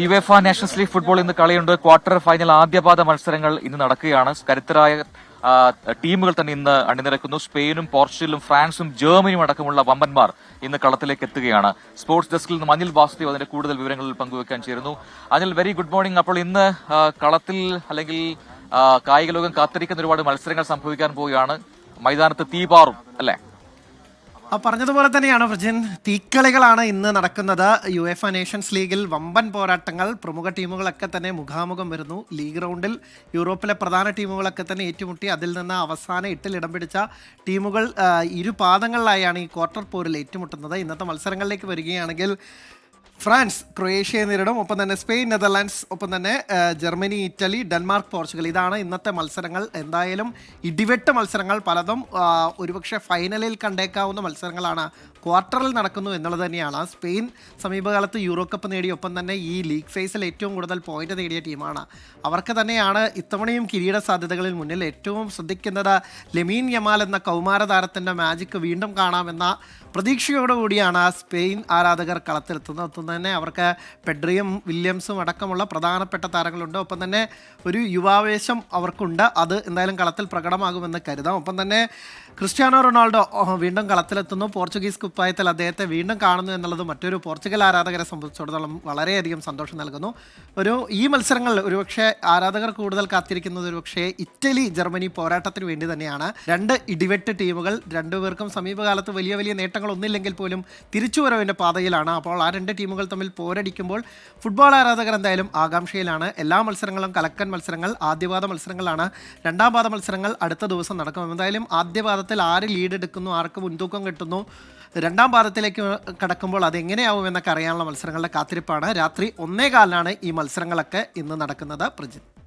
UEFA nations league football ഇന്ന് കളിയുണ്ട്. Quarter final ആദ്യപാദ മത്സരങ്ങൾ ഇന്ന് നടക്കുകയാണ്. കരുത്തരായ ടീമുകൾ തന്നെ ഇന്ന് അണിനിരക്കുന്നു. സ്പെയിനും പോർച്ചുഗലും ഫ്രാൻസും ജർമ്മനിയും അടക്കമുള്ള വമ്പന്മാർ ഇന്ന് കളത്തിലേക്ക് എത്തുകയാണ്. സ്പോർട്സ് ഡെസ്കിൽ നിന്ന് അനിൽ വാസുദേവ് അതിന്റെ കൂടുതൽ വിവരങ്ങളിൽ പങ്കുവെക്കാൻ ചേരുന്നു. Anil, very good morning. അപ്പോൾ ഇന്ന് കളത്തിൽ അല്ലെങ്കിൽ കായിക ലോകം കാത്തിരിക്കുന്ന ഒരുപാട് മത്സരങ്ങൾ സംഭവിക്കാൻ പോവുകയാണ്. മൈതാനത്ത് തീപാറും അല്ലേ? പറഞ്ഞതുപോലെ തന്നെയാണ് പ്രജിൻ. തീക്കളികളാണ് ഇന്ന് നടക്കുന്നത്. യുവേഫ നേഷൻസ് ലീഗിൽ വമ്പൻ പോരാട്ടങ്ങൾ. പ്രമുഖ ടീമുകളൊക്കെ തന്നെ മുഖാമുഖം വരുന്നു. ലീഗ് റൗണ്ടിൽ യൂറോപ്പിലെ പ്രധാന ടീമുകളൊക്കെ തന്നെ ഏറ്റുമുട്ടി അതിൽ നിന്ന് അവസാന 8-ൽ ഇടം പിടിച്ച ടീമുകൾ ഇരു പാദങ്ങളിലായാണ് ഈ ക്വാർട്ടർ പോരിൽ ഏറ്റുമുട്ടുന്നത്. ഇന്നത്തെ മത്സരങ്ങളിലേക്ക് വരികയാണെങ്കിൽ ഫ്രാൻസ് ക്രൊയേഷ്യയെ നേരിടും. ഒപ്പം തന്നെ സ്പെയിൻ, നെതർലാൻഡ്സ്, ഒപ്പം തന്നെ ജർമ്മനി, ഇറ്റലി, ഡെൻമാർക്ക്, പോർച്ചുഗൽ. ഇതാണ് ഇന്നത്തെ മത്സരങ്ങൾ. എന്തായാലും ഇടിവെട്ട് മത്സരങ്ങൾ പലതും ഒരുപക്ഷെ ഫൈനലിൽ കണ്ടേക്കാവുന്ന മത്സരങ്ങളാണ് ക്വാർട്ടറിൽ നടക്കുന്നു എന്നുള്ളത് തന്നെയാണ്. സ്പെയിൻ സമീപകാലത്ത് യൂറോ കപ്പ് നേടി, ഒപ്പം തന്നെ ഈ ലീഗ് ഫേസിൽ ഏറ്റവും കൂടുതൽ പോയിന്റ് നേടിയ ടീമാണ്. അവർക്ക് തന്നെയാണ് ഇത്തവണയും കിരീട സാധ്യതകളിൽ മുന്നിൽ. ഏറ്റവും ശ്രദ്ധിക്കുന്നത് ലെമീൻ യമാൽ എന്ന കൗമാര താരത്തിൻ്റെ മാജിക് വീണ്ടും കാണാമെന്ന പ്രതീക്ഷയോടുകൂടിയാണ് സ്പെയിൻ ആരാധകർ കളത്തിലെത്തുന്നത്. ഒപ്പം തന്നെ അവർക്ക് പെഡ്രിയും വില്യംസും അടക്കമുള്ള പ്രധാനപ്പെട്ട താരങ്ങളുണ്ട്. ഒപ്പം തന്നെ ഒരു യുവാവേശം അവർക്കുണ്ട്. അത് എന്തായാലും കളത്തിൽ പ്രകടമാകുമെന്ന് കരുതാം. ഒപ്പം തന്നെ ക്രിസ്ത്യാനോ റൊണാൾഡോ വീണ്ടും കളത്തിലെത്തുന്നു. പോർച്ചുഗീസ് കുപ്പായത്തിൽ അദ്ദേഹത്തെ വീണ്ടും കാണുന്നു എന്നുള്ളത് മറ്റൊരു പോർച്ചുഗൽ ആരാധകരെ സംബന്ധിച്ചിടത്തോളം വളരെയധികം സന്തോഷം നൽകുന്നു. ഈ മത്സരങ്ങളിൽ ഒരുപക്ഷെ ആരാധകർ കൂടുതൽ കാത്തിരിക്കുന്നത് ഒരുപക്ഷെ ഇറ്റലി ജർമ്മനി പോരാട്ടത്തിന് വേണ്ടി തന്നെയാണ്. രണ്ട് ഇടിവെട്ട് ടീമുകൾ, രണ്ടുപേർക്കും സമീപകാലത്ത് വലിയ വലിയ നേട്ടങ്ങളൊന്നുമില്ലെങ്കിൽ പോലും തിരിച്ചുവരവിൻ്റെ പാതയിലാണ്. അപ്പോൾ ആ രണ്ട് ടീമുകൾ തമ്മിൽ പോരടിക്കുമ്പോൾ ഫുട്ബോൾ ആരാധകർ എന്തായാലും ആകാംക്ഷയിലാണ്. എല്ലാ മത്സരങ്ങളും കലക്കൻ മത്സരങ്ങൾ. ആദ്യപാദ മത്സരങ്ങളാണ്. രണ്ടാം പാദ മത്സരങ്ങൾ അടുത്ത ദിവസം നടക്കും. എന്തായാലും ആദ്യപാദത്തിൽ ആര് ലീഡ് എടുക്കുന്നു, ആർക്ക് മുൻതൂക്കം കിട്ടുന്നു, രണ്ടാം പാദത്തിലേക്ക് കടക്കുമ്പോൾ അതെങ്ങനെയാവും എന്നൊക്കെ അറിയാനുള്ള മത്സരങ്ങളുടെ കാത്തിരിപ്പാണ്. രാത്രി 1:15 ഈ മത്സരങ്ങളൊക്കെ ഇന്ന് നടക്കുന്നത്. പ്രജിത്ത്.